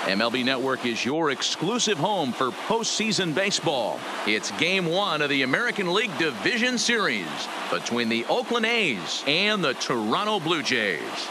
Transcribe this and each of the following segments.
MLB Network is your exclusive home for postseason baseball. It's Game 1 of the American League Division Series between the Oakland A's and the Toronto Blue Jays.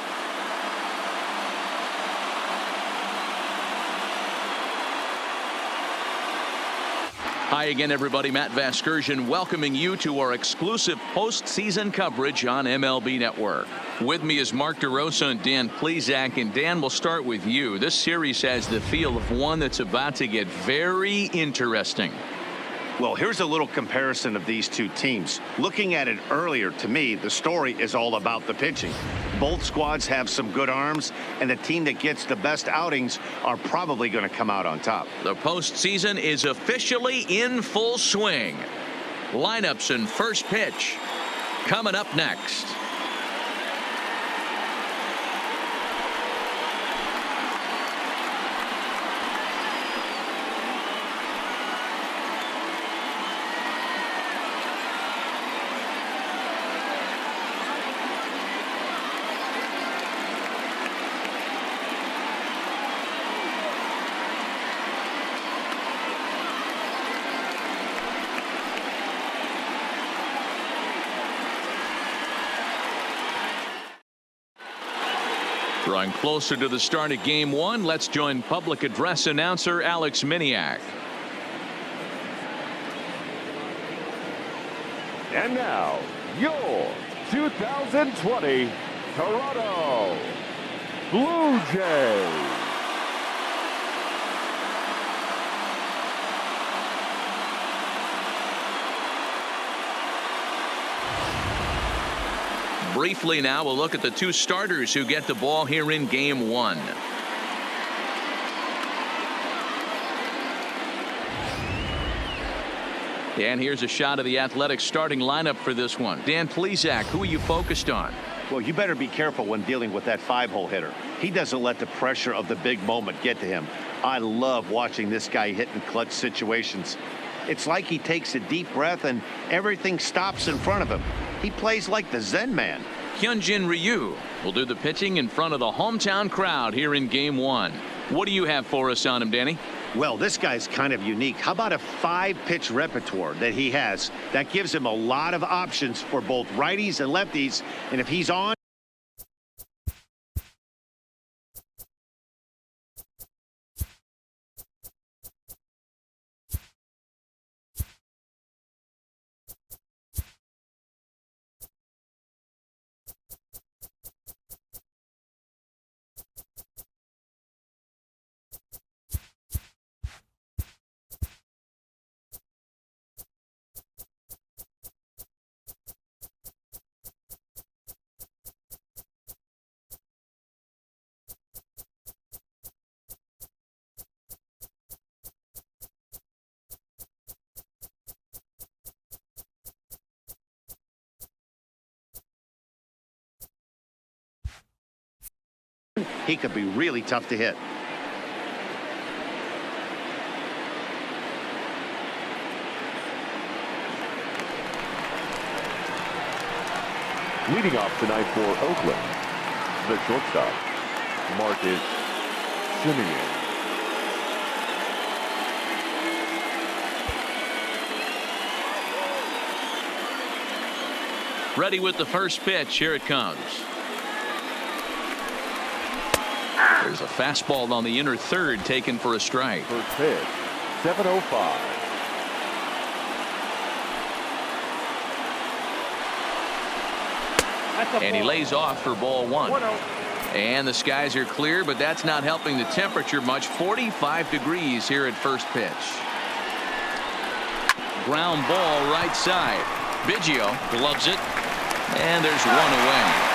Hi again, everybody. Matt Vasgersian welcoming you to our exclusive postseason coverage on MLB Network. With me is Mark DeRosa and Dan Plesac. And Dan, we'll start with you. This series has the feel of one that's about to get very interesting. Well, here's a little comparison of these two teams. Looking at it earlier, to me, the story is all about the pitching. Both squads have some good arms, and the team that gets the best outings are probably going to come out on top. The postseason is officially in full swing. Lineups and first pitch coming up next. Drawing closer to the start of Game 1, let's join public address announcer Alex Miniak. And now, your 2020 Toronto Blue Jays. Briefly now, we'll look at the two starters who get the ball here in Game 1. And here's a shot of the Athletics starting lineup for this one. Dan Plesac, who are you focused on? Well, you better be careful when dealing with that 5-hole hitter. He doesn't let the pressure of the big moment get to him. I love watching this guy hit in clutch situations. It's like he takes a deep breath and everything stops in front of him. He plays like the Zen man. Hyunjin Ryu will do the pitching in front of the hometown crowd here in Game 1. What do you have for us on him, Danny? Well, this guy's kind of unique. How about a 5-pitch repertoire that he has? That gives him a lot of options for both righties and lefties. And if he's on, he could be really tough to hit. Leading off tonight for Oakland, the shortstop, Marcus Semien. Ready with the first pitch. Here it comes. There's a fastball on the inner third taken for a strike. First pitch, 7:05. And he lays off for ball 1. And the skies are clear, but that's not helping the temperature much. 45 degrees here at first pitch. Ground ball right side. Biggio gloves it. And there's one away.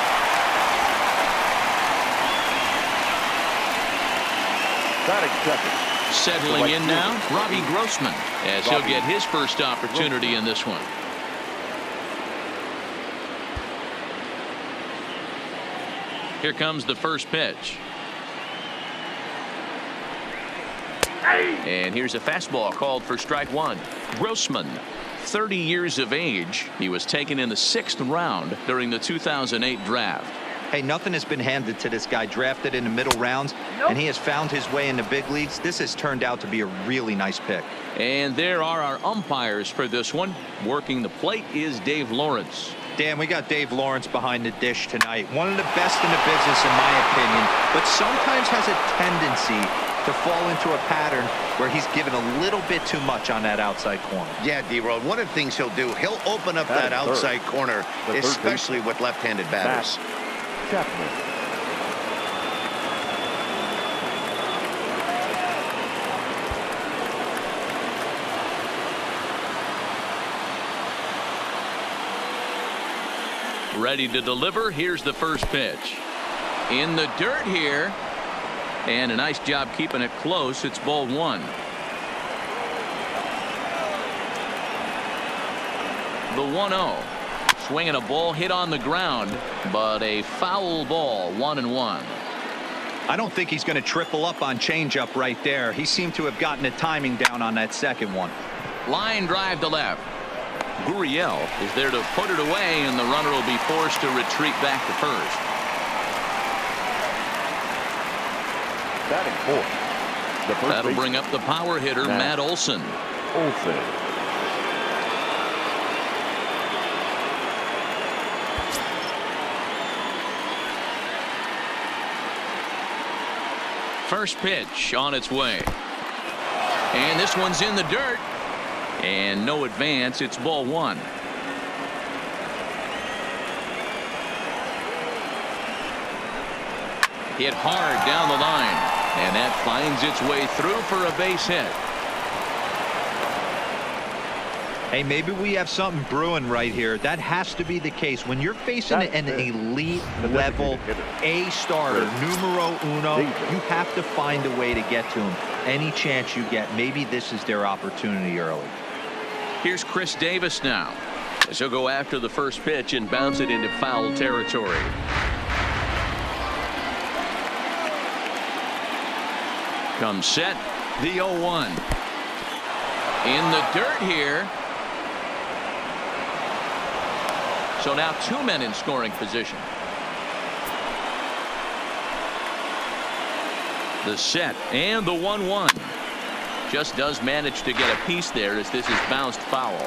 Settling in now, Robbie Grossman, as he'll get his first opportunity in this one. Here comes the first pitch. And here's a fastball called for strike 1. Grossman, 30 years of age. He was taken in the 6th round during the 2008 draft. Hey, nothing has been handed to this guy. Drafted in the middle rounds, and he has found his way in the big leagues. This has turned out to be a really nice pick. And there are our umpires for this one. Working the plate is Dave Lawrence. Dan, we got Dave Lawrence behind the dish tonight. One of the best in the business, in my opinion, but sometimes has a tendency to fall into a pattern where he's given a little bit too much on that outside corner. Yeah, D-Road, one of the things he'll do, he'll open up that outside corner, especially with left-handed batters. Chapman. Ready to deliver. Here's the first pitch. In the dirt here. And a nice job keeping it close. It's ball one. The 1-0. Swinging a ball hit on the ground, but a foul ball. 1-1. I don't think he's going to triple up on changeup right there. He seemed to have gotten the timing down on that second one. Line drive to left. Gurriel is there to put it away, and the runner will be forced to retreat back to first. Batting fourth. The first That'll bring up the power hitter, Matt Olson. First pitch on its way. And this one's in the dirt. And no advance. It's ball one. Hit hard down the line. And that finds its way through for a base hit. Hey, maybe we have something brewing right here. That has to be the case. When you're facing an elite level A starter, numero uno, you have to find a way to get to him. Any chance you get, maybe this is their opportunity early. Here's Chris Davis now. As he'll go after the first pitch and bounce it into foul territory. Comes set. The 0-1. In the dirt here. So now two men in scoring position. The set and the 1-1. Just does manage to get a piece there as this is bounced foul.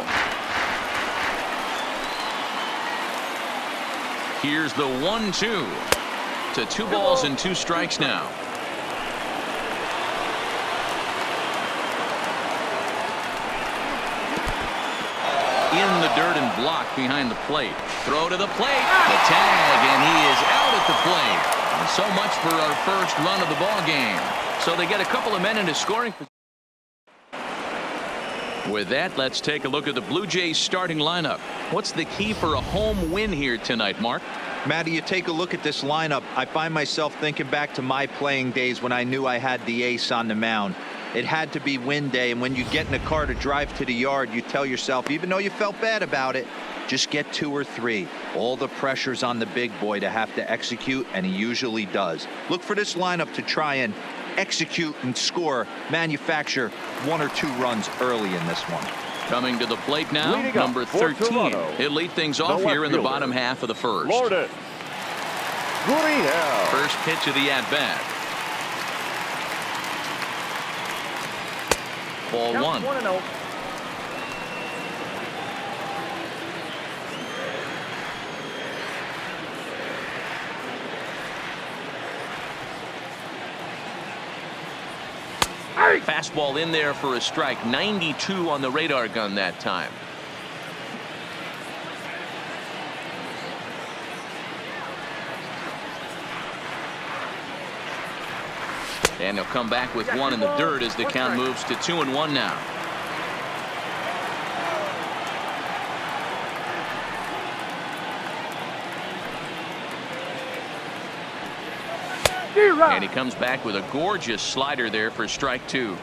Here's the 1-2 to 2 balls and 2 strikes now. In the dirt and blocked behind the plate. Throw to the plate. The tag, and he is out at the plate. And so much for our first run of the ball game. So they get a couple of men into scoring position. With that, let's take a look at the Blue Jays starting lineup. What's the key for a home win here tonight, Mark? Matty, you take a look at this lineup. I find myself thinking back to my playing days when I knew I had the ace on the mound. It had to be win day, and when you get in a car to drive to the yard, you tell yourself, even though you felt bad about it, just get 2 or 3. All the pressure's on the big boy to have to execute, and he usually does. Look for this lineup to try and execute and score, manufacture 1 or 2 runs early in this one. Coming to the plate now, number 13. He'll lead things off here in the bottom half of the first. First pitch of the at-bat. Ball 1. Fastball in there for a strike. 92 on the radar gun that time. And he'll come back with 1 in the dirt as the count moves to 2-1 now. And he comes back with a gorgeous slider there for strike 2.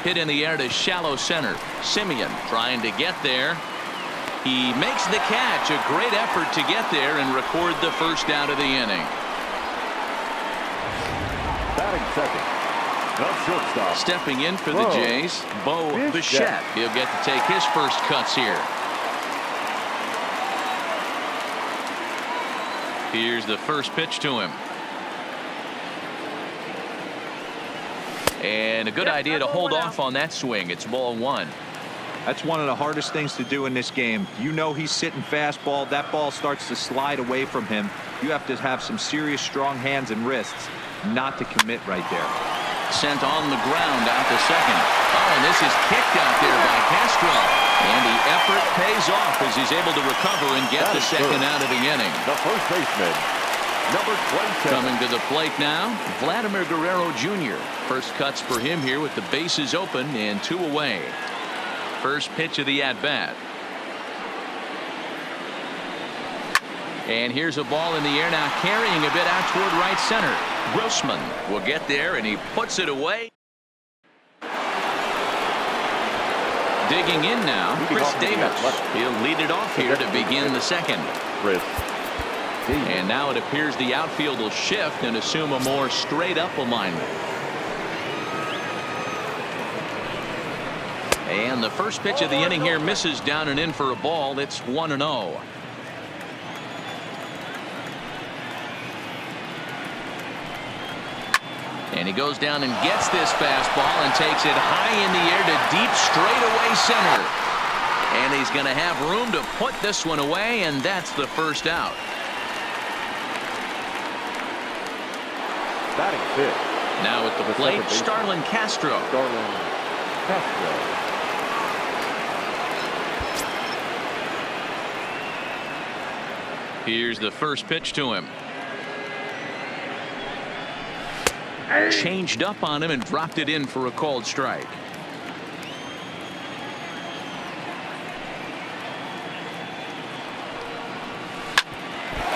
Hit in the air to shallow center. Simeon trying to get there. He makes the catch. A great effort to get there and record the first out of the inning. Batting second, The shortstop. Stepping in for the Jays, Bo Bichette. He'll get to take his first cuts here. Here's the first pitch to him. And a good idea to hold off on that swing. It's ball one. That's one of the hardest things to do in this game. You know he's sitting fastball. That ball starts to slide away from him. You have to have some serious strong hands and wrists not to commit right there. Sent on the ground out to second. Oh, and this is kicked out there by Castro. And the effort pays off as he's able to recover and get the second out of the inning. The first baseman, number 27. Coming to the plate now, Vladimir Guerrero Jr. First cuts for him here with the bases open and 2 away. First pitch of the at-bat. And here's a ball in the air now, carrying a bit out toward right center. Grossman will get there, and he puts it away. Digging in now, Chris Davis. He'll lead it off here to begin the second. And now it appears the outfield will shift and assume a more straight-up alignment. And the first pitch of the inning here misses down and in for a ball. It's 1-0. And he goes down and gets this fastball and takes it high in the air to deep straightaway center. And he's going to have room to put this one away, and that's the first out. Batting fifth. Now at the plate, Starlin Castro. Here's the first pitch to him. Changed up on him and dropped it in for a called strike.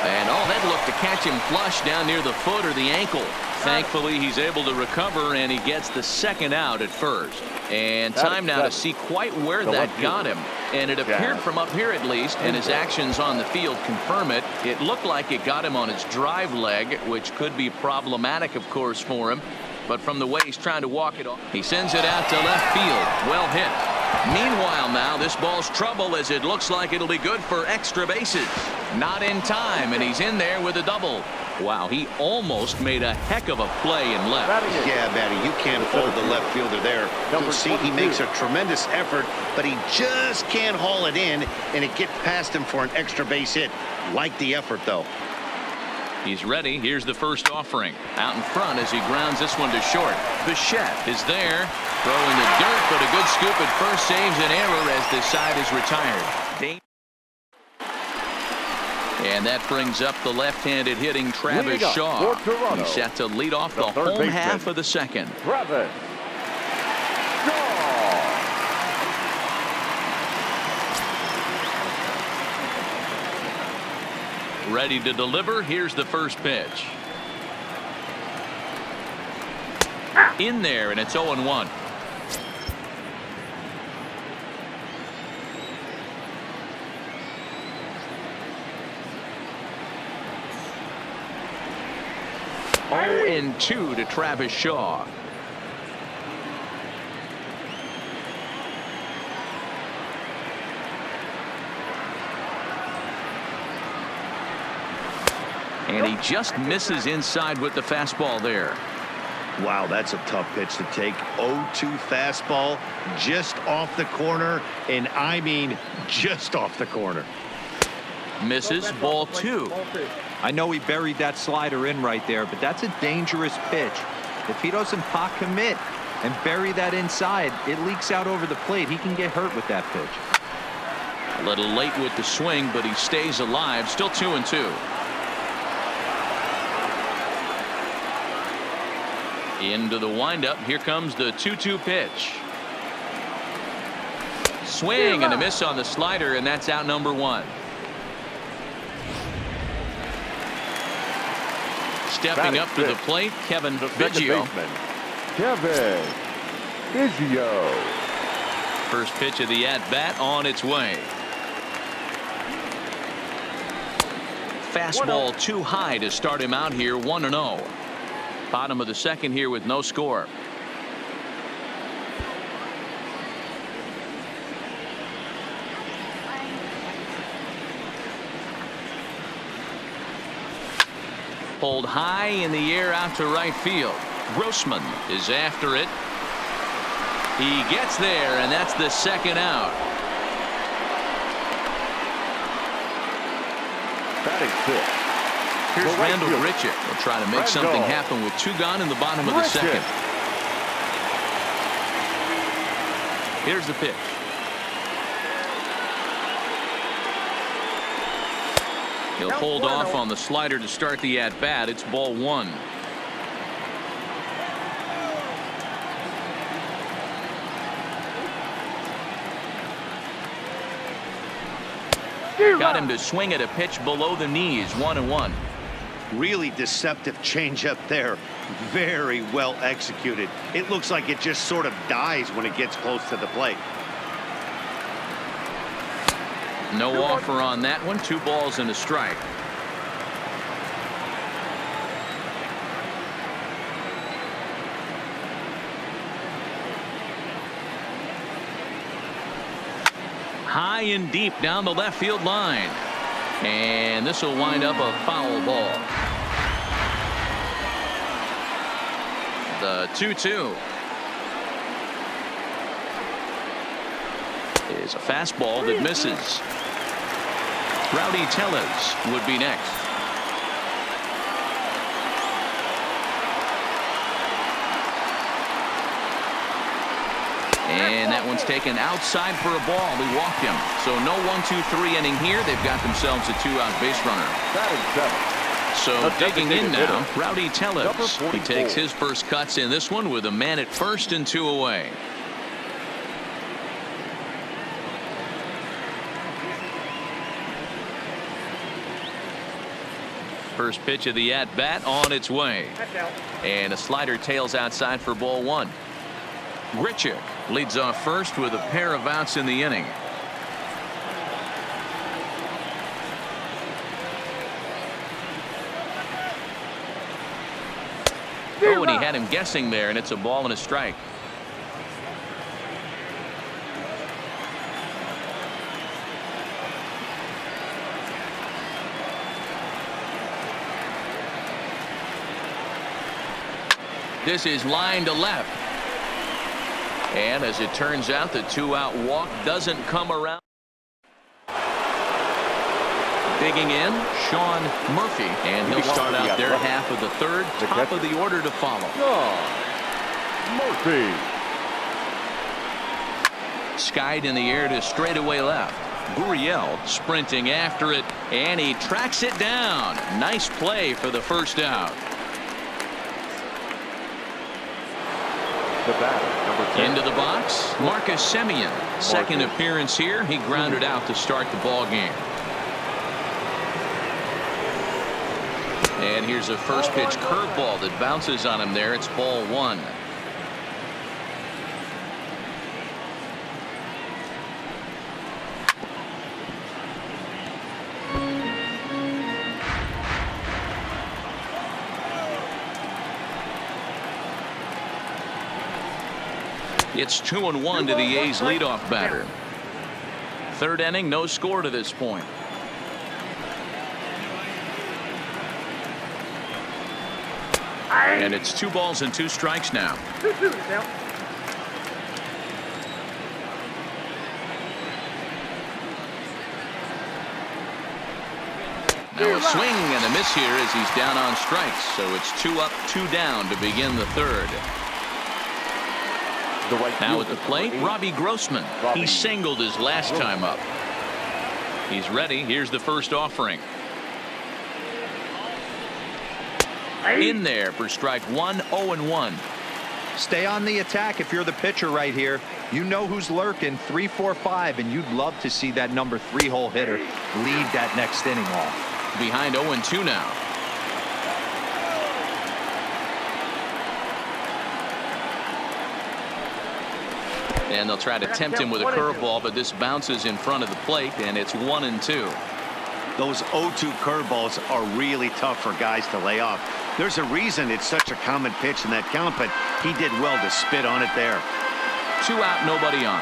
And that looked to catch him flush down near the foot or the ankle. Thankfully, he's able to recover, and he gets the second out at first. And time now to see quite where that got him. And it appeared from up here at least, and his actions on the field confirm it. It looked like it got him on his drive leg, which could be problematic, of course, for him. But from the way he's trying to walk it off, he sends it out to left field. Well hit. Meanwhile now, this ball's trouble as it looks like it'll be good for extra bases. Not in time, and he's in there with a double. Wow, he almost made a heck of a play in left. Yeah, Matty, you can't hold the left fielder there. You'll see he makes a tremendous effort, but he just can't haul it in, and it gets past him for an extra base hit. Like the effort, though. He's ready. Here's the first offering. Out in front as he grounds this one to short. Bichette is there. Throwing the dirt, but a good scoop at first saves an error as this side is retired. And that brings up the left-handed hitting Travis Shaw. He's set to lead off the home half of the second. Travis Shaw. Ready to deliver. Here's the first pitch. In there, and it's 0-1. And 2 to Travis Shaw. And he just misses inside with the fastball there. Wow, that's a tough pitch to take. 0-2 fastball just off the corner, and I mean just off the corner. Misses, ball 2. I know he buried that slider in right there, but that's a dangerous pitch. If he doesn't pop commit and bury that inside, it leaks out over the plate. He can get hurt with that pitch. A little late with the swing, but he stays alive. Still 2-2. Into the windup. Here comes the 2-2 pitch. Swing and a miss on the slider, and that's out number 1. Stepping up to the plate, Kevin Biggio. Kevin Biggio. First pitch of the at-bat on its way. Fastball too high to start him out here, 1-0. Bottom of the second here with no score. pulled high in the air out to right field. Grossman is after it. He gets there, and that's the second out. Batting fifth. Here's The right Randall fielder. Grichuk. Will try to make something happen with 2 gone in the bottom of the Grichuk. second. Here's the pitch. He'll hold off on the slider to start the at-bat. It's ball 1. Got him to swing at a pitch below the knees. 1-1. Really deceptive changeup there. Very well executed. It looks like it just sort of dies when it gets close to the plate. No offer on that one. 2 balls and a strike. High and deep down the left field line. And this will wind up a foul ball. The 2-2 is a fastball that misses. Rowdy Tellez would be next. And that one's taken outside for a ball. He walked him. So no 1-2-3 inning here. They've got themselves a 2-out base runner. Batting seventh. So The digging in designated now, hitter, Rowdy Tellez. number He 44. takes his first cuts in this one with a man at first and 2 away. First pitch of the at-bat on its way. And a slider tails outside for ball 1. Grichuk leads off first with a pair of outs in the inning. Oh, and he had him guessing there, and it's a ball and a strike. This is line to left. And as it turns out, the 2-out walk doesn't come around. Digging in, Sean Murphy, and he'll start out their half of the third, top of the order to follow. Murphy. Skied in the air to straightaway left. Gurriel sprinting after it, and he tracks it down. Nice play for the first out. The batter, number 10. Into the box, Marcus Semien. Second appearance here. He grounded out to start the ball game. And here's a first pitch curveball that bounces on him there. It's ball 1. It's 2-1 to the A's leadoff batter. Third inning, no score to this point. And it's 2 balls and 2 strikes now. Now a swing and a miss here as he's down on strikes. So it's 2 up, 2 down to begin the third. The right Now at fielder, the plate, number 8. Robbie Grossman. He singled his last time up. He's ready. Here's the first offering. In there for strike 1, 0-1. Stay on the attack if you're the pitcher right here. You know who's lurking, 3, 4, 5, and you'd love to see that number 3-hole hitter lead that next inning off. Behind 0-2 now. And they'll try to tempt him with a curveball, but this bounces in front of the plate, and it's 1-2. Those 0-2 curveballs are really tough for guys to lay off. There's a reason it's such a common pitch in that count, but he did well to spit on it there. 2 out, nobody on.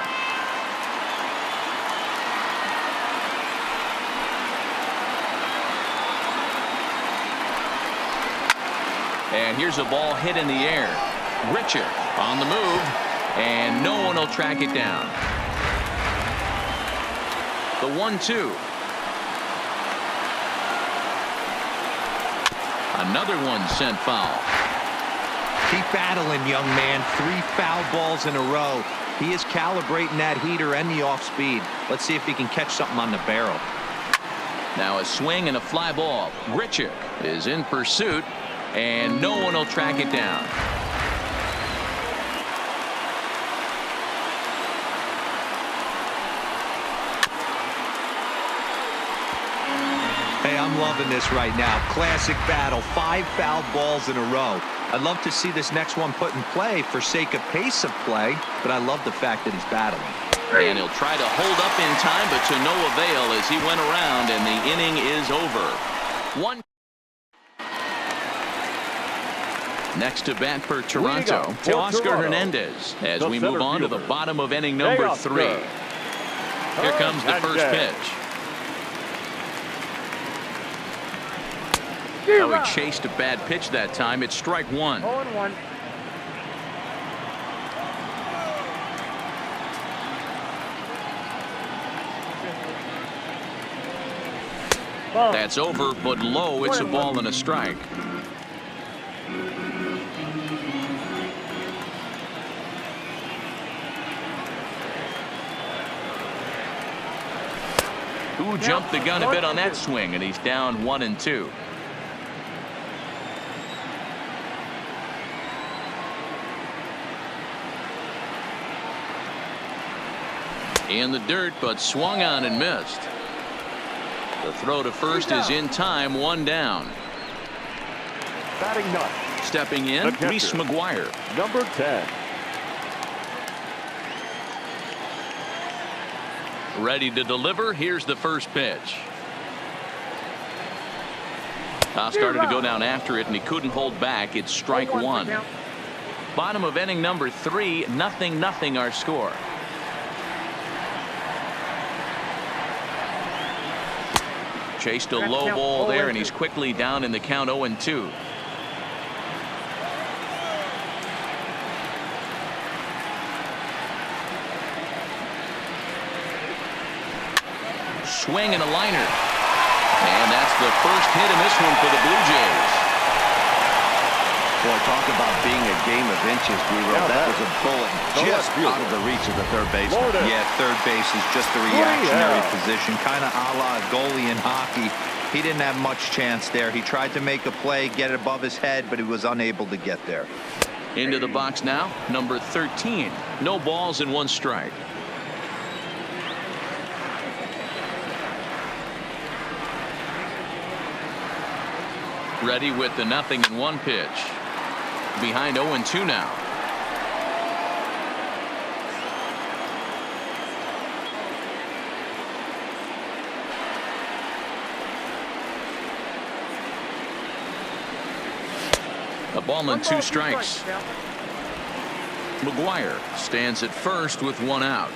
And here's a ball hit in the air. Richard on the move, and no one will track it down. The 1-2. Another one sent foul. Keep battling, young man. 3 foul balls in a row. He is calibrating that heater and the off speed. Let's see if he can catch something on the barrel. Now a swing and a fly ball. Richard is in pursuit, and no one will track it down. Hey, I'm loving this right now. Classic battle. 5 foul balls in a row. I'd love to see this next one put in play for sake of pace of play, but I love the fact that he's battling. And he'll try to hold up in time, but to no avail as he went around, and the inning is over. One. Next to bat for Toronto, Teoscar Hernandez, as we move on to the bottom of inning number 3. Here comes the first pitch. Oh, he chased a bad pitch that time. It's strike 1. 0-1. That's over, but low. It's a ball and a strike. Who jumped the gun a bit on that swing, and he's down 1-2. In the dirt, but swung on and missed. The throw to first is in time. 1 down. Batting ninth. Stepping in, Reese McGuire. Number 10. Ready to deliver. Here's the first pitch. Started to go down after it, and he couldn't hold back. It's strike 1. Bottom of inning number 3. 0-0 our score. Chased a low ball there, and he's quickly down in the count. 0-2. Swing and a liner. And that's the first hit in this one for the Blue Jays. Boy, talk about being a game of inches, Guerrero. That was a bullet just out of the reach of the third baseman. Yeah, third base is just the reactionary position, kind of a la goalie in hockey. He didn't have much chance there. He tried to make a play, get it above his head, but he was unable to get there. Into the box now, number 13. No balls and 1 strike. Ready with the 0-1 pitch. Behind 0-2 now. A ball and 2 strikes. McGuire stands at first with 1 out.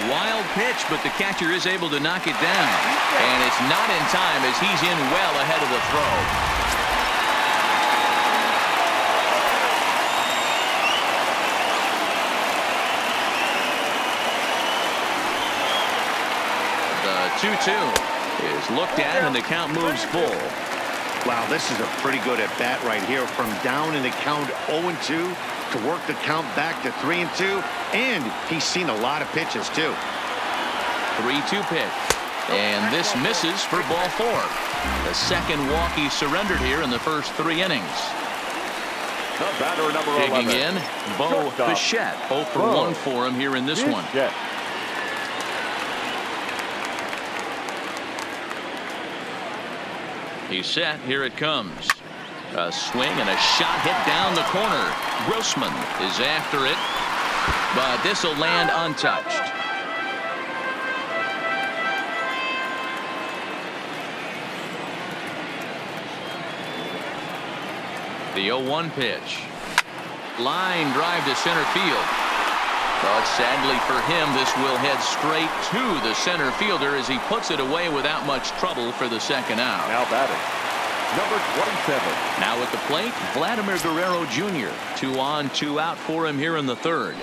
Wild pitch, but the catcher is able to knock it down. And it's not in time as he's in well ahead of the throw. The 2-2 is looked at, and the count moves full. Wow, this is a pretty good at bat right here. From down in the count 0-2 to work the count back to 3-2, and he's seen a lot of pitches too. 3-2 pitch, and this misses for ball 4. The second walk he surrendered here in the first 3 innings. The batter, number 11. Digging in, Bo Bichette. 0 for 1 for him here in this one. He's set. Here it comes. A swing and a shot hit down the corner. Grossman is after it, but this will land untouched. The 0-1 pitch. Line drive to center field. But sadly for him, this will head straight to the center fielder as he puts it away without much trouble for the second out. Now batting, number 27. Now at the plate, Vladimir Guerrero Jr. 2 on, 2 out for him here in the third.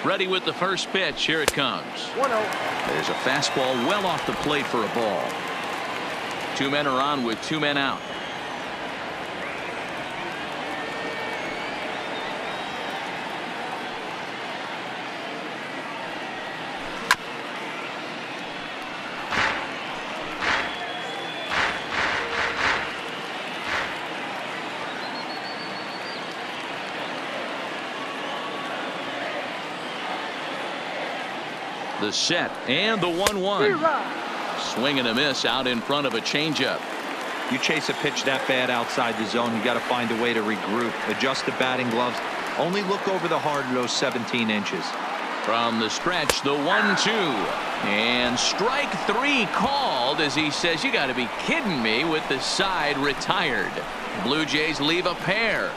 Ready with the first pitch. Here it comes. 1-0. There's a fastball well off the plate for a ball. 2 men are on with 2 men out. The set and the 1-1. Swing and a miss out in front of a changeup. You chase a pitch that bad outside the zone, you got to find a way to regroup, adjust the batting gloves, only look over the heart of those 17 inches. From the stretch, the 1-2 and strike 3 called as he says, you got to be kidding me, with the side retired. Blue Jays leave a pair.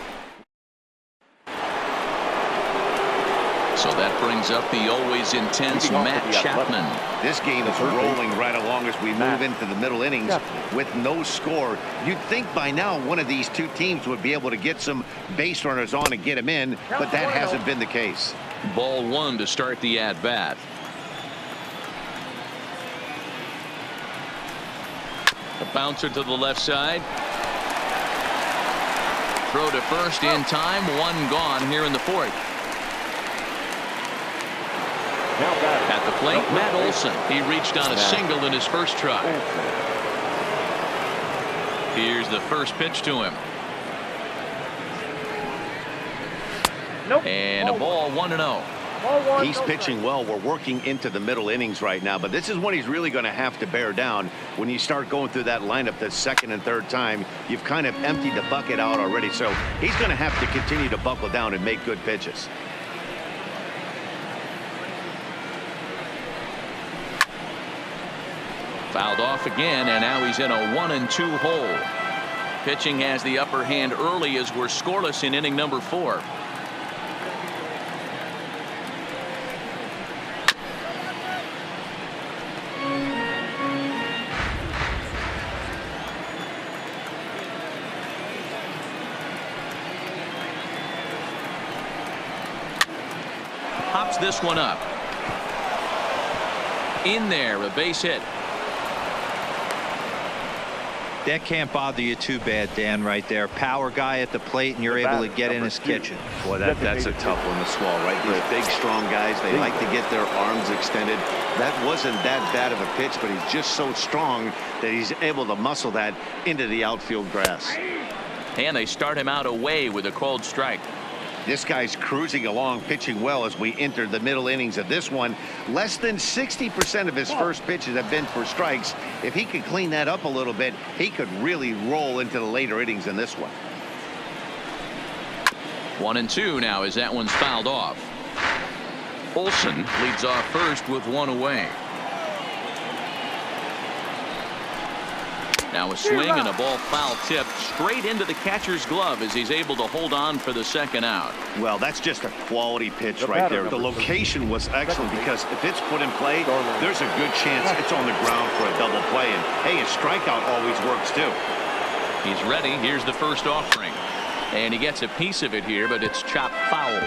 So that brings up the always intense Matt Chapman. This game is rolling right along as we move into the middle innings with no score. You'd think by now one of these two teams would be able to get some base runners on and get them in, but that hasn't been the case. Ball 1 to start the at-bat. The bouncer to the left side. Throw to first in time. 1 gone here in the fourth. At the plate, Matt Olson. He reached on a single in his first try. Here's the first pitch to him. And a ball, 1-0. He's pitching well. We're working into the middle innings right now, but this is when he's really going to have to bear down. When you start going through that lineup the second and third time, you've kind of emptied the bucket out already, so he's going to have to continue to buckle down and make good pitches. Fouled off again, and now he's in a 1-2 hole. Pitching has the upper hand early as we're scoreless in inning number 4. Pops this one up. In there, a base hit. That can't bother you too bad, Dan, right there. Power guy at the plate, and you're able to get in his kitchen. Boy, that's a tough one to swallow, right? These big, strong guys, they like to get their arms extended. That wasn't that bad of a pitch, but he's just so strong that he's able to muscle that into the outfield grass. And they start him out away with a called strike. This guy's cruising along, pitching well as we enter the middle innings of this one. Less than 60% of his first pitches have been for strikes. If he could clean that up a little bit, he could really roll into the later innings in this one. 1-2 now as that one's fouled off. Olson leads off first with 1 away. Now a swing and a ball foul tipped straight into the catcher's glove as he's able to hold on for the second out. Well, that's just a quality pitch right there. The location was excellent because if it's put in play, there's a good chance it's on the ground for a double play. And hey, a strikeout always works too. He's ready. Here's the first offering. And he gets a piece of it here, but it's chopped foul.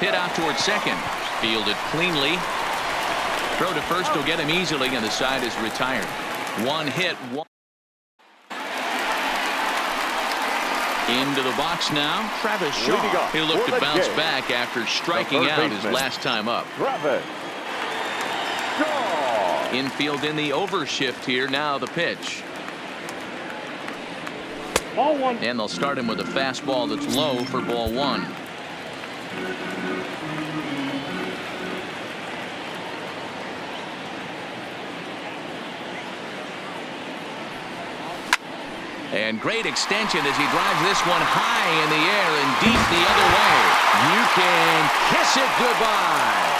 Hit out towards second. Fielded cleanly. Throw to first will get him easily, and the side is retired. 1 hit. Into the box now, Travis Shaw. He'll look to bounce back after striking out his last time up. Infield in the overshift here. Now the pitch. Ball 1. And they'll start him with a fastball that's low for ball 1. And great extension as he drives this one high in the air and deep the other way. You can kiss it goodbye.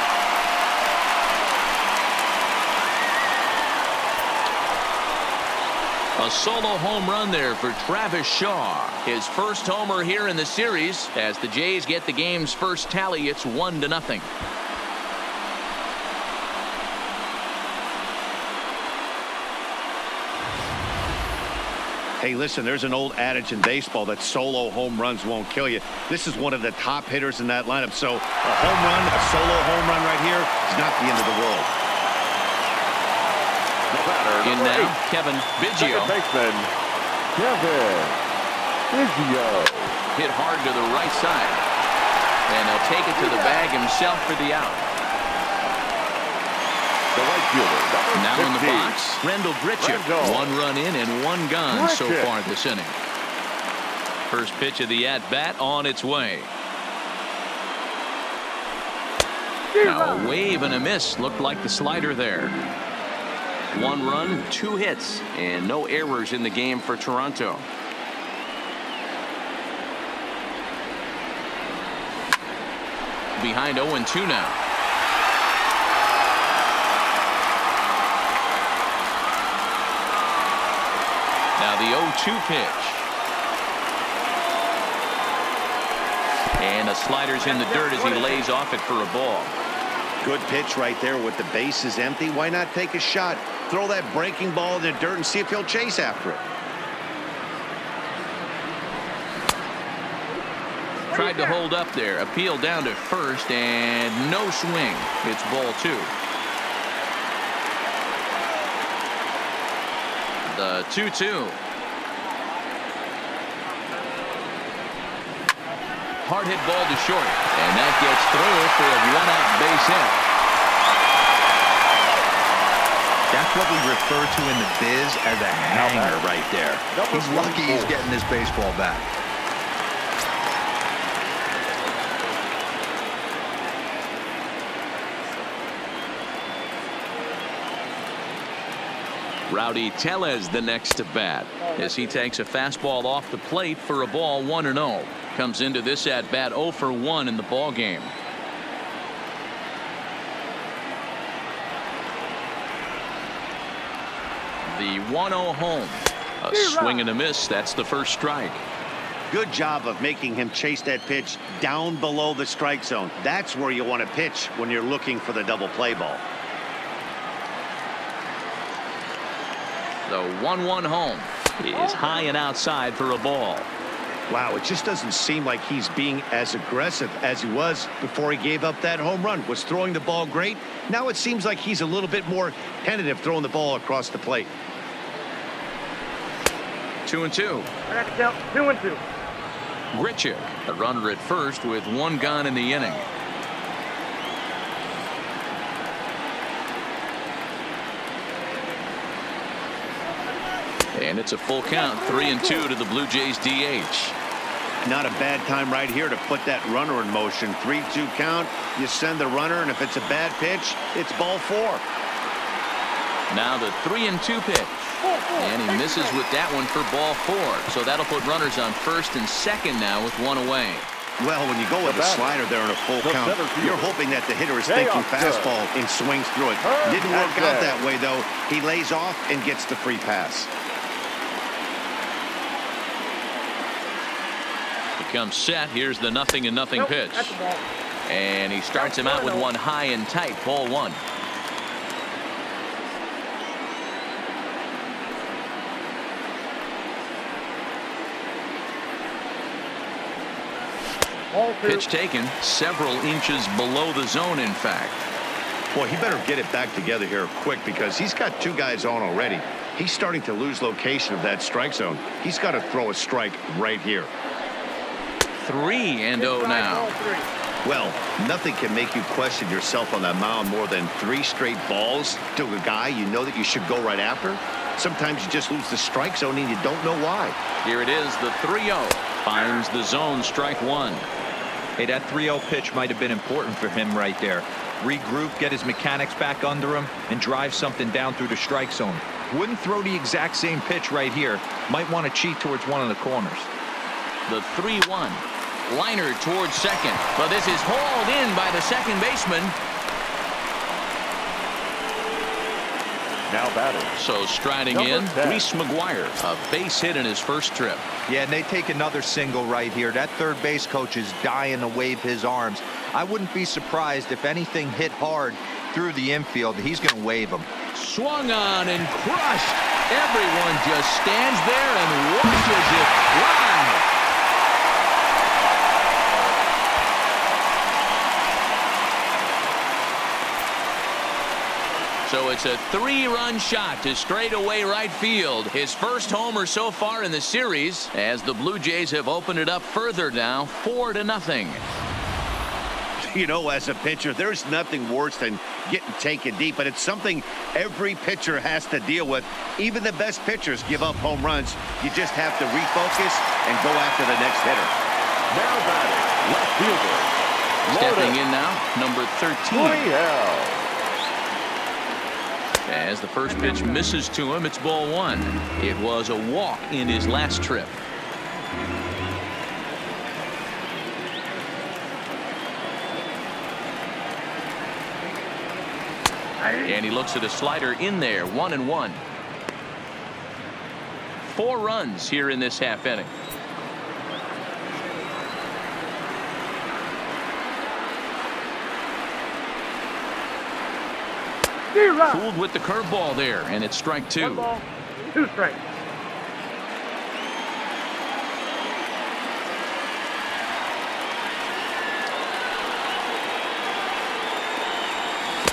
A solo home run there for Travis Shaw. His first homer here in the series as the Jays get the game's first tally. It's 1-0. Hey, listen, there's an old adage in baseball that solo home runs won't kill you. This is one of the top hitters in that lineup. So a home run, a solo home run right here is not the end of the world. The batter, In number now, 8, Kevin Biggio. second baseman, Kevin Biggio. Hit hard to the right side. And he'll take it to the bag himself for the out. The right fielder, number Now 60. in the box, Rendell Grichuk. Rendell. 1 run in and 1 gone so Grichuk. far this inning. First pitch of the at-bat on its way. Now a wave and a miss. Looked like the slider there. 1 run, 2 hits, and no errors in the game for Toronto. Behind 0-2 now. Now the 0-2 pitch. And a slider's in the dirt as he lays off it for a ball. Good pitch right there with the bases empty. Why not take a shot? Throw that breaking ball in the dirt and see if he'll chase after it. Tried to hold up there. Appeal down to first and no swing. It's ball 2. The 2-2. Hard hit ball to short. And that gets through for a 1-out base hit. That's what we refer to in the biz as a hanger right there. He's lucky he's getting this baseball back. Rowdy Tellez the next to bat as he takes a fastball off the plate for a ball 1-0. Comes into this at bat 0 for 1 in the ball game. The 1-0 home. A swing and a miss. That's the first strike. Good job of making him chase that pitch down below the strike zone. That's where you want to pitch when you're looking for the double play ball. The 1-1 home is high and outside for a ball. Wow, it just doesn't seem like he's being as aggressive as he was before he gave up that home run. Was throwing the ball great. Now it seems like he's a little bit more tentative throwing the ball across the plate. 2-2. I got to count 2-2. Grichuk, a runner at first with 1 gone in the inning. And it's a full count, 3-2 to the Blue Jays DH. Not a bad time right here to put that runner in motion. 3-2 count. You send the runner, and if it's a bad pitch, it's ball 4. Now the 3-2 pitch. And he misses with that one for ball 4. So that'll put runners on first and second now with 1 away. Well, when you go with a slider there in a full count, you're hoping that the hitter is thinking fastball and swings through it. Didn't work out that way, though. He lays off and gets the free pass. He comes set. Here's the 0-0 pitch. That's a ball. And he starts him out with 1 high and tight. Ball 1. Ball 2. Pitch taken several inches below the zone, in fact. Boy, he better get it back together here quick because he's got 2 guys on already. He's starting to lose location of that strike zone. He's got to throw a strike right here. 3-0 Ball now. 3. Well, nothing can make you question yourself on that mound more than 3 straight balls to a guy you know that you should go right after. Sometimes you just lose the strike zone and you don't know why. Here it is, the 3-0. Finds the zone, strike 1. Hey, that 3-0 pitch might have been important for him right there. Regroup, get his mechanics back under him, and drive something down through the strike zone. Wouldn't throw the exact same pitch right here. Might want to cheat towards one of the corners. The 3-1. Liner towards second. But this is hauled in by the second baseman. Now batting. So striding Number in, 10. Reese McGuire, a base hit in his first trip. Yeah, and they take another single right here. That third base coach is dying to wave his arms. I wouldn't be surprised if anything hit hard through the infield. He's going to wave them. Swung on and crushed. Everyone just stands there and watches it fly. So it's a 3-run shot to straightaway right field. His first homer so far in the series, as the Blue Jays have opened it up further now, 4-0. You know, as a pitcher, there's nothing worse than getting taken deep, but it's something every pitcher has to deal with. Even the best pitchers give up home runs. You just have to refocus and go after the next hitter. Now batting, left fielder. Stepping in now, number 13. Loyal. As the first pitch misses to him, it's ball 1. It was a walk in his last trip. And he looks at a slider in there, 1-1. 4 runs here in this half inning. Fooled with the curveball there, and it's strike 2. 1 ball, 2 strikes.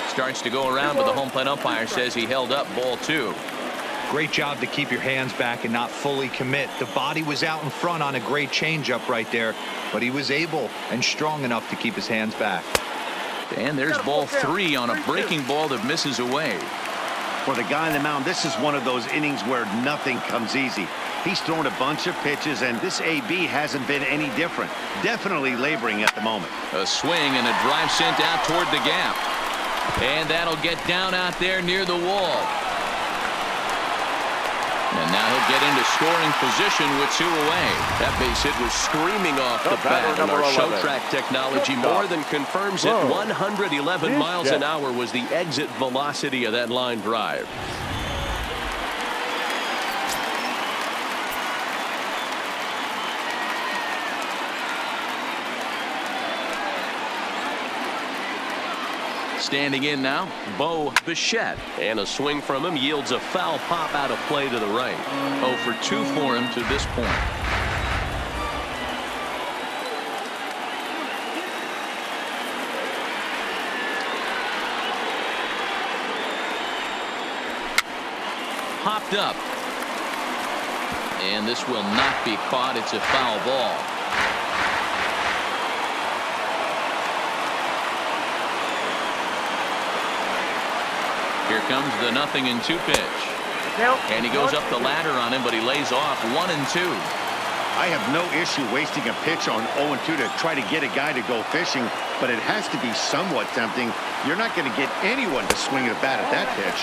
Starts to go around, but the home plate umpire says he held up ball 2. Great job to keep your hands back and not fully commit. The body was out in front on a great changeup right there, but he was able and strong enough to keep his hands back. And there's ball 3 on a breaking ball that misses away. For the guy on the mound, this is one of those innings where nothing comes easy. He's thrown a bunch of pitches, and this AB hasn't been any different. Definitely laboring at the moment. A swing and a drive sent out toward the gap. And that'll get down out there near the wall. And now he'll get into scoring position with 2 away. That base hit was screaming off the batter, bat, and number our 11. show track technology more than confirms it. 111 miles an hour was the exit velocity of that line drive. Standing in now, Bo Bichette. And a swing from him yields a foul pop out of play to the right. 0 for 2 for him to this point. Hopped up. And this will not be caught. It's a foul ball. Here comes the 0-2 pitch. And he goes up the ladder on him, but he lays off 1-2. I have no issue wasting a pitch on 0-2 to try to get a guy to go fishing, but it has to be somewhat tempting. You're not going to get anyone to swing a bat at that pitch.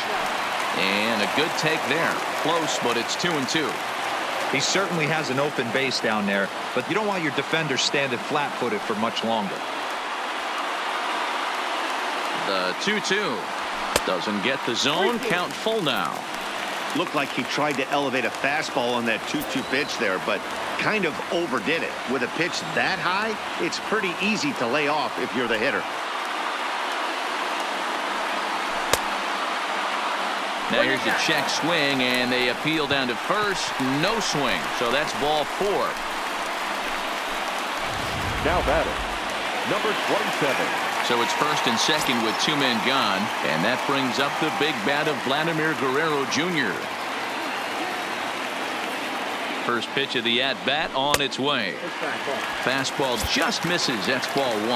And a good take there. Close, but it's 2-2. He certainly has an open base down there, but you don't want your defender standing flat-footed for much longer. The 2-2. Doesn't get the zone. Count full now. Looked like he tried to elevate a fastball on that 2-2 pitch there, but kind of overdid it. With a pitch that high, it's pretty easy to lay off if you're the hitter. Now here's a check swing, and they appeal down to first. No swing. So that's ball 4. Now batting, number 27. So it's first and second with 2 men gone, and that brings up the big bat of Vladimir Guerrero Jr. First pitch of the at-bat on its way. Fastball just misses. That's ball 1.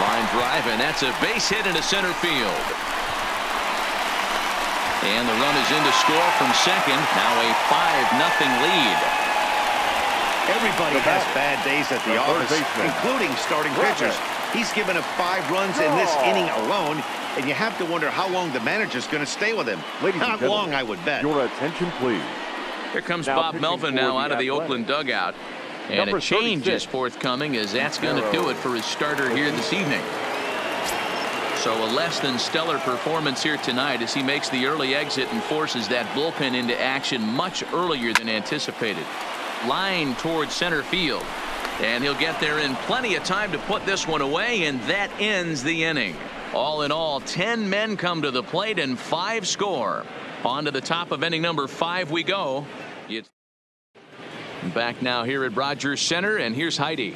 Line drive, and that's a base hit into center field. And the run is in to score from second. Now a 5-0 lead. Everybody has bad days at the office, including starting pitchers. He's given up 5 runs in this inning alone, and you have to wonder how long the manager's going to stay with him. Ladies and Not gentlemen, long, I would bet. Your attention, please. Here comes Now Bob pitching Melvin for now the out of the Athletics. Oakland dugout. And Number a change 36. is forthcoming, as that's going to do it for his starter here this evening. So a less than stellar performance here tonight as he makes the early exit and forces that bullpen into action much earlier than anticipated. Line towards center field. And he'll get there in plenty of time to put this one away, and that ends the inning. All in all, 10 men come to the plate and 5 score. On to the top of inning number 5 we go. It's back now here at Rogers Center, and here's Heidi.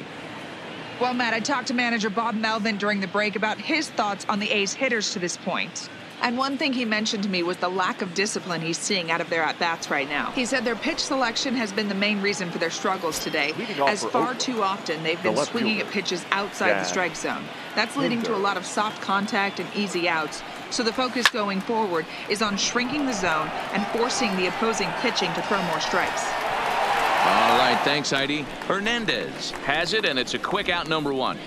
Well, Matt, I talked to manager Bob Melvin during the break about his thoughts on the A's hitters to this point. And one thing he mentioned to me was the lack of discipline he's seeing out of their at-bats right now. He said their pitch selection has been the main reason for their struggles today, as far too often they've been swinging at pitches outside the strike zone. That's leading to a lot of soft contact and easy outs. So the focus going forward is on shrinking the zone and forcing the opposing pitching to throw more strikes. All right, thanks, Heidi. Hernandez has it, and it's a quick out, number 1.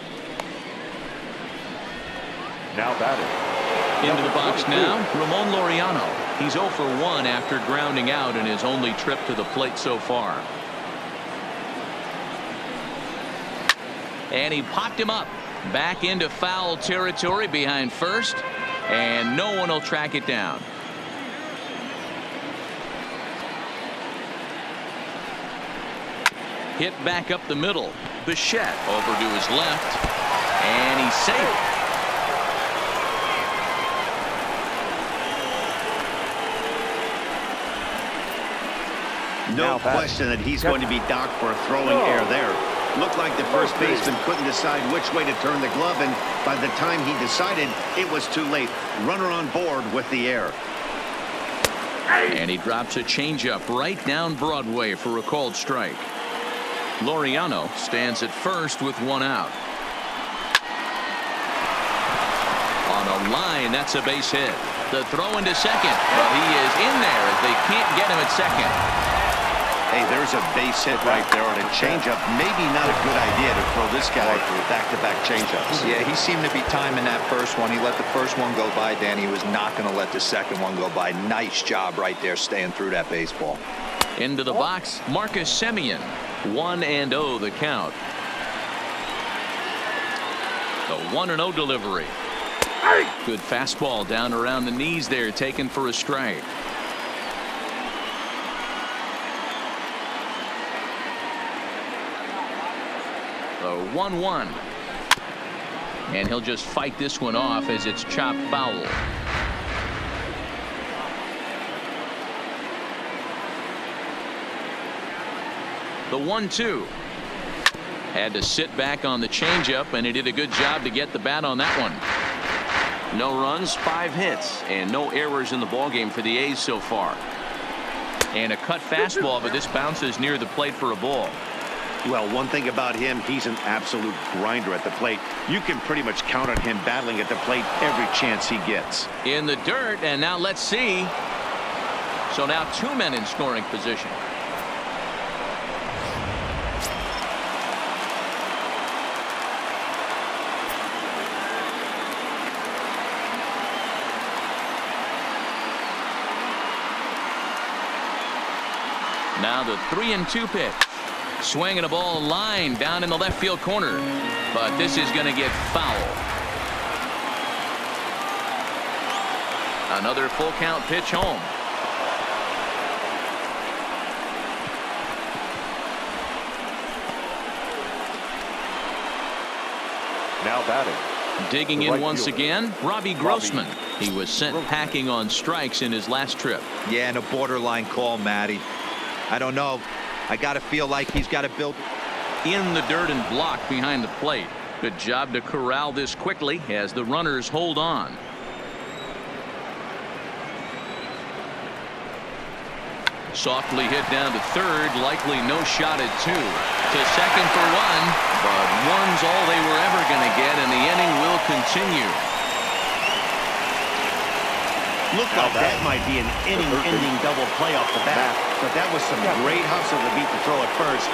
Now batting. Into the box now, Ramon Laureano. He's 0 for 1 after grounding out in his only trip to the plate so far. And he popped him up. Back into foul territory behind first, and no one will track it down. Hit back up the middle. Bichette over to his left, and he's safe. No question that he's going to be docked for a throwing error there. Looked like the first baseman couldn't decide which way to turn the glove, and by the time he decided, it was too late. Runner on board with the error. And he drops a changeup right down Broadway for a called strike. Laureano stands at first with 1 out. On a line, that's a base hit. The throw into second, but he is in there as they can't get him at second. Hey, there's a base hit right there on a changeup. Maybe not a good idea to throw this guy back-to-back changeups. Yeah, he seemed to be timing that first one. He let the first one go by, Dan. He was not going to let the second one go by. Nice job right there staying through that baseball. Into the box, Marcus Semien. 1-0 the count. The 1-0 delivery. Good fastball down around the knees there, taken for a strike. The 1-1. And he'll just fight this one off as it's chopped foul. The 1-2. Had to sit back on the changeup, and he did a good job to get the bat on that one. No runs, 5 hits, and no errors in the ballgame for the A's so far. And a cut fastball, but this bounces near the plate for a ball. Well, one thing about him, he's an absolute grinder at the plate. You can pretty much count on him battling at the plate every chance he gets. In the dirt, and now let's see. So now 2 men in scoring position. Now the 3-2 pitch. Swinging a ball line down in the left field corner. But this is going to get foul. Another full count pitch home. Now batting. Digging in once again, Robbie Grossman. He was sent packing on strikes in his last trip. Yeah, and a borderline call, Matty. I don't know. I got to feel like he's got to build in the dirt and blocked behind the plate. Good job to corral this quickly as the runners hold on. Softly hit down to third, likely no shot at 2. To second for 1, but 1's all they were ever going to get, and the inning will continue. Looked like that might be an inning-ending double play off the bat, but that was some great hustle to beat the throw at first.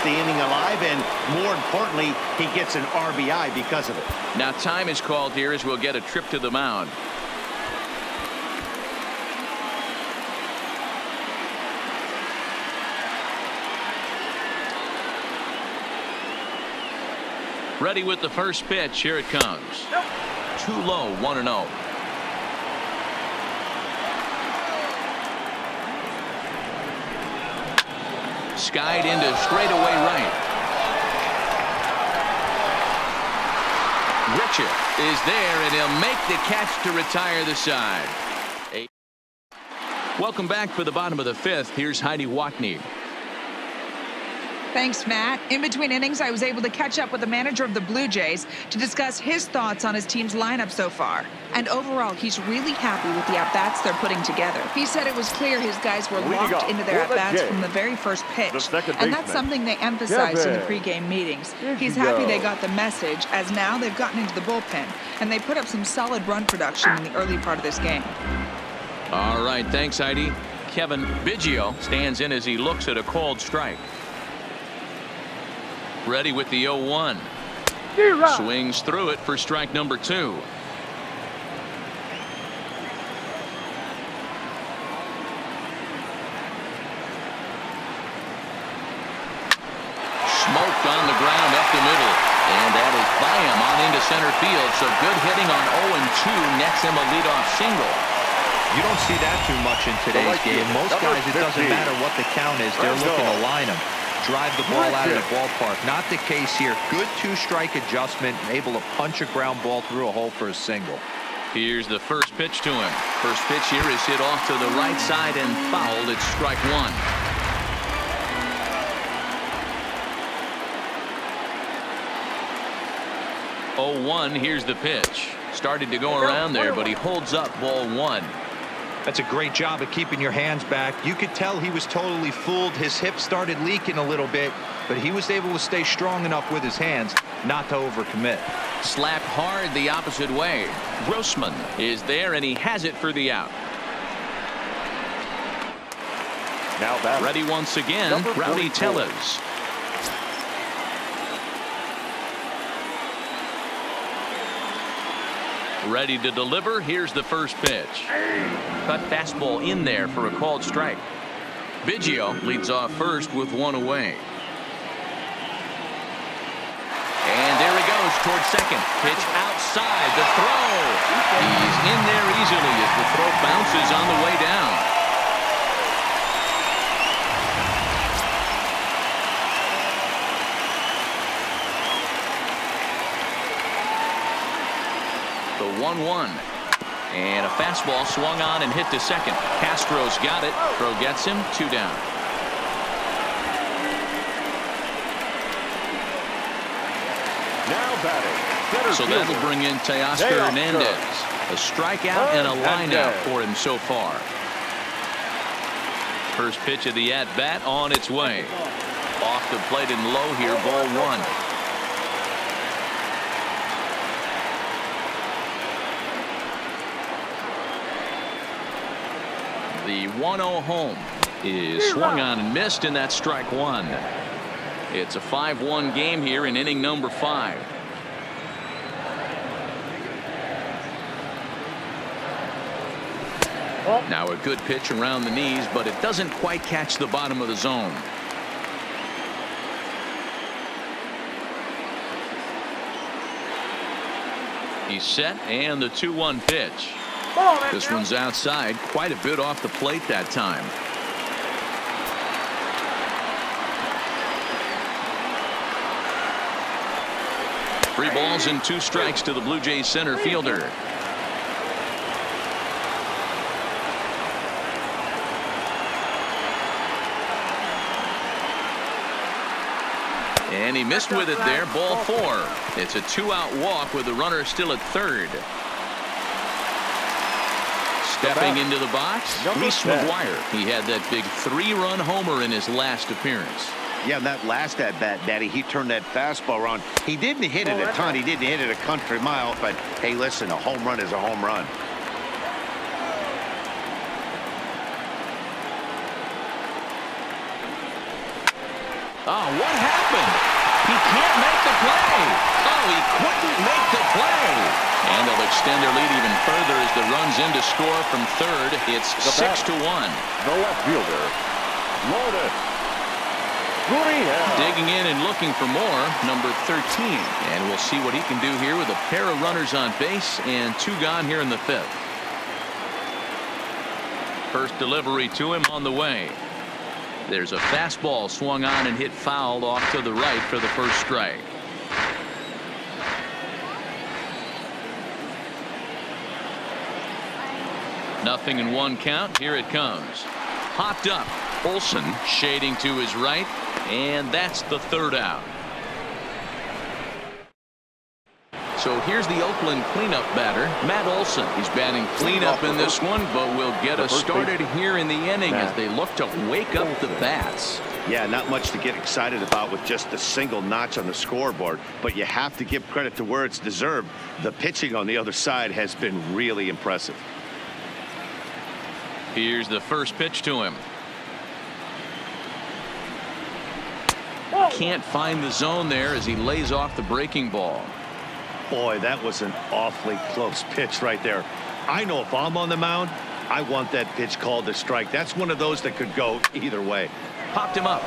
keeps the inning alive, and more importantly, he gets an RBI because of it. Now time is called here as we'll get a trip to the mound. Ready with the first pitch. Here it comes. Too low, 1-0. Skied into straightaway right. Richard is there, and he'll make the catch to retire the side. Welcome back for the bottom of the fifth. Here's Heidi Watney. Thanks, Matt. In between innings, I was able to catch up with the manager of the Blue Jays to discuss his thoughts on his team's lineup so far. And overall, he's really happy with the at-bats they're putting together. He said it was clear his guys were locked into their at-bats from the very first pitch. And that's something they emphasized in the pregame meetings. He's happy they got the message, as now they've gotten into the bullpen, and they put up some solid run production in the early part of this game. All right, thanks, Heidi. Kevin Biggio stands in as he looks at a called strike. Ready with the 0-1. Swings through it for strike number 2. Smoked on the ground up the middle. And that is by him on into center field. So good hitting on 0-2 nets him a leadoff single. You don't see that too much in today's game. Most guys, it doesn't matter what the count is. They're looking to line them. Drive the ball out of the ballpark. Not the case here. Good two-strike adjustment, able to punch a ground ball through a hole for a single. Here's the first pitch to him. First pitch here is hit off to the right side and fouled. It's strike 1. Oh, 1. Here's the pitch. Started to go around there, but he holds up ball 1. That's a great job of keeping your hands back. You could tell he was totally fooled. His hip started leaking a little bit, but he was able to stay strong enough with his hands not to overcommit. Slapped hard the opposite way. Grossman is there, and he has it for the out. Now batting. Ready once again, Rowdy Tellez. Ready to deliver. Here's the first pitch. Cut fastball in there for a called strike. Biggio leads off first with 1 away. And there he goes towards second. Pitch outside. The throw. He's in there easily as the throw bounces on the way down. The 1-1. And a fastball swung on and hit to second. Castro's got it. Throw gets him. 2 down. Now batting. So that'll bring in Teoscar Hernandez. A strikeout and a lineout for him so far. First pitch of the at-bat on its way. Off the plate and low here. Ball 1. The 1-0 home is swung on and missed, and that's strike 1. It's a 5-1 game here in inning number 5. Now a good pitch around the knees, but it doesn't quite catch the bottom of the zone. He's set, and the 2-1 pitch. This one's outside, quite a bit off the plate that time. Three balls and 2 strikes to the Blue Jays center fielder. And he missed with it there. Ball 4. It's a 2-out walk with the runner still at third. Stepping into the box, Reese McGuire. He had that big 3-run homer in his last appearance. Yeah, that last at-bat, Daddy, he turned that fastball around. He didn't hit it a ton. He didn't hit it a country mile. But, hey, listen, a home run is a home run. Oh, what happened? He can't make the play. Oh, he couldn't make the play. And they'll extend their lead even further as the runs in to score from third. It's 6-1. The left fielder, Lourdes. Digging in and looking for more, number 13. And we'll see what he can do here with a pair of runners on base and 2 gone here in the 5th. First delivery to him on the way. There's a fastball swung on and hit foul off to the right for the first strike. Nothing in 1 count. Here it comes. Hopped up. Olson shading to his right, and that's the 3rd out. So here's the Oakland cleanup batter, Matt Olson. He's batting cleanup in this one, but will get us started here in the inning as they look to wake up the bats. Yeah, not much to get excited about with just a single notch on the scoreboard, but you have to give credit to where it's deserved. The pitching on the other side has been really impressive. Here's the first pitch to him. Can't find the zone there as he lays off the breaking ball. Boy, that was an awfully close pitch right there. I know if I'm on the mound, I want that pitch called a strike. That's one of those that could go either way. Popped him up.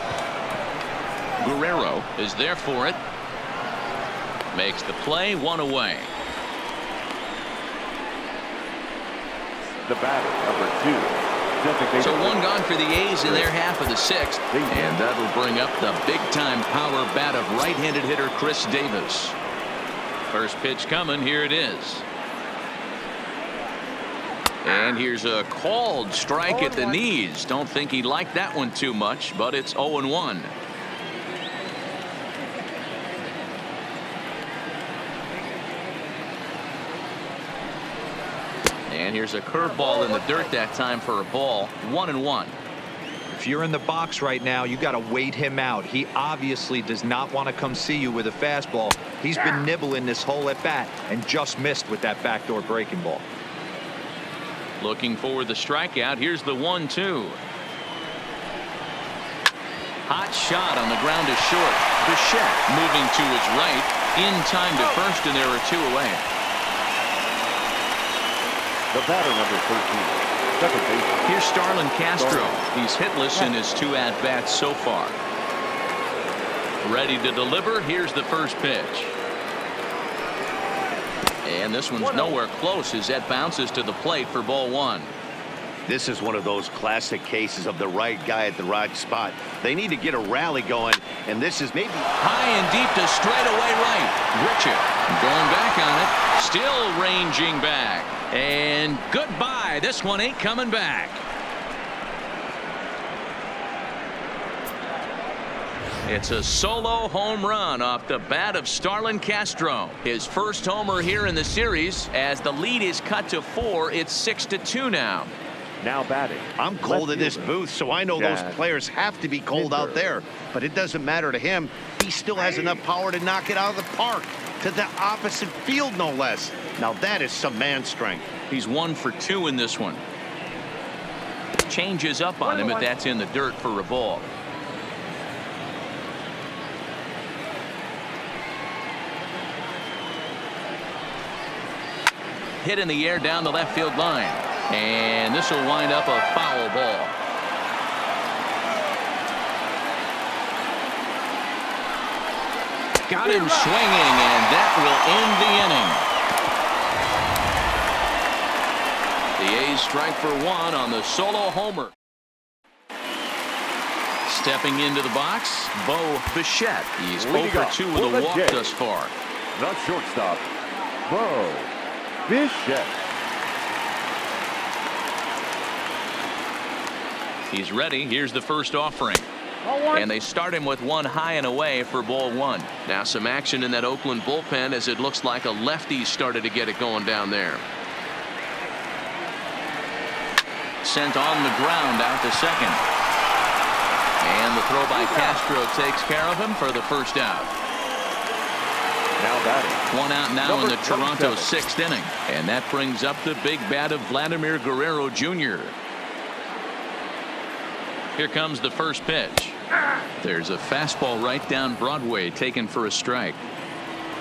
Guerrero is there for it. Makes the play, 1 away. The batter, number 2. So 1 gone for the A's in their half of the 6th. And that'll bring up the big-time power bat of right-handed hitter Chris Davis. First pitch coming. Here it is. And here's a called strike at the knees. Don't think he liked that one too much, but it's 0-1. And here's a curveball in the dirt that time for a ball. 1-1. If you're in the box right now, you got to wait him out. He obviously does not want to come see you with a fastball. He's been nibbling this whole at bat and just missed with that backdoor breaking ball. Looking for the strikeout. Here's the 1-2. Hot shot on the ground to short. Bichette moving to his right. In time to first, and there are 2 away. The batter, number 13. Second base. Here's Starlin Castro. He's hitless in his 2 at-bats so far. Ready to deliver. Here's the first pitch. And this one's nowhere close as that bounces to the plate for ball 1. This is one of those classic cases of the right guy at the right spot. They need to get a rally going, and this is maybe high and deep to straightaway right. Richard going back on it. Still ranging back. And goodbye. This one ain't coming back. It's a solo home run off the bat of Starlin Castro. His first homer here in the series. As the lead is cut to 4, it's 6-2 now. Now batting. I'm cold in this booth, so I know those players have to be cold out there. But it doesn't matter to him. He still has enough power to knock it out of the park. To the opposite field, no less. Now that is some man strength. He's 1 for 2 in this one. Changes up on him, but that's in the dirt for a ball. Hit in the air down the left field line. And this will wind up a foul ball. Got him swinging, and that will end the inning. The A's strike for 1 on the solo homer. Stepping into the box, Bo Bichette. He's 0 for 2 with a walk thus far. The shortstop, Bo Bichette. He's ready. Here's the first offering. And they start him with 1 high and away for ball 1. Now some action in that Oakland bullpen as it looks like a lefty started to get it going down there. Sent on the ground out to second. And the throw by Castro takes care of him for the first out. Now batting. 1 out now in the Toronto 6th inning. And that brings up the big bat of Vladimir Guerrero Jr. Here comes the first pitch. There's a fastball right down Broadway taken for a strike.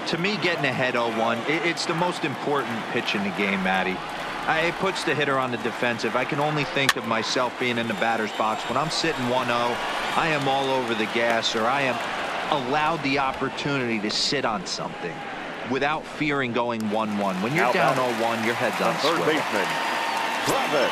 To me, getting ahead 0-1, it's the most important pitch in the game, Matty. It puts the hitter on the defensive. I can only think of myself being in the batter's box. When I'm sitting 1-0, I am all over the gas, or I am allowed the opportunity to sit on something without fearing going 1-1. When you're down 0-1, your head's on Third swivel. baseman, Travis.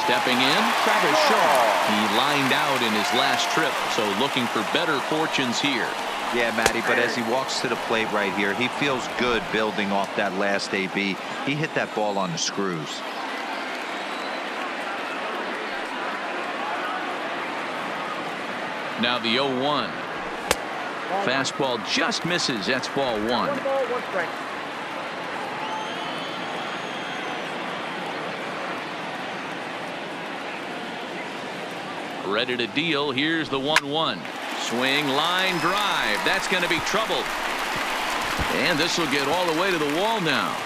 Stepping in, Travis Shaw. He lined out in his last trip, so looking for better fortunes here. Yeah, Matty, but as he walks to the plate right here, he feels good building off that last AB. He hit that ball on the screws. Now the 0-1. Fastball just misses. That's ball 1. 1 ball, 1 strike. Ready to deal. Here's the 1-1. Swing, line drive. That's going to be trouble. And this will get all the way to the wall now.